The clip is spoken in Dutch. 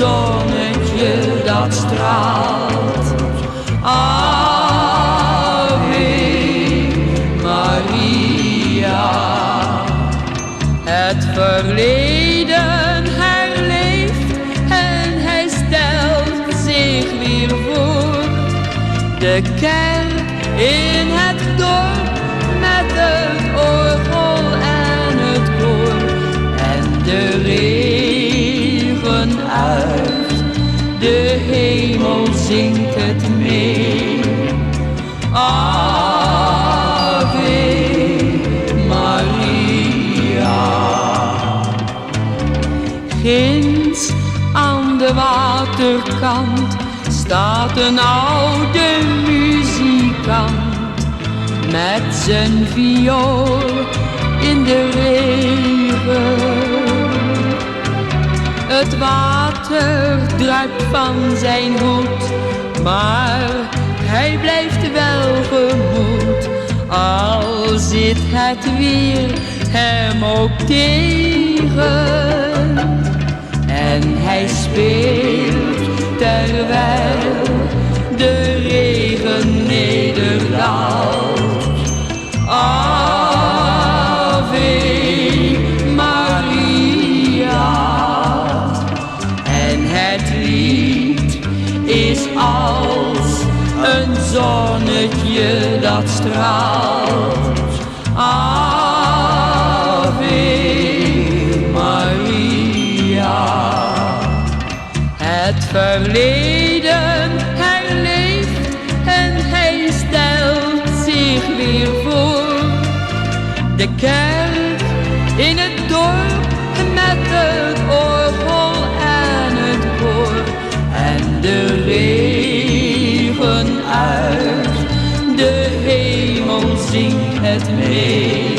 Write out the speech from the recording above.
zonnetje dat straalt. Ave Maria. Het verleden herleeft en hij stelt zich weer voor. De kerk in het dorp met het orgel en het koor. En de regen uit, de hemel zingt het mee. Ave Maria. Ginds aan de waterkant staat een oude muzikant met zijn viool in de regen. Het water druipt van zijn hoed, maar hij blijft welgemoed. Al zit het weer hem ook tegen. En hij speelt terwijl de regen nederdaalt. Ave Maria. En het lied is als een zonnetje dat straalt. Ave Maria. Het verleden herleeft en hij stelt zich weer voor. De kerk in het dorp met het orgel en het koor. En de regen uit, de hemel zingt het mee.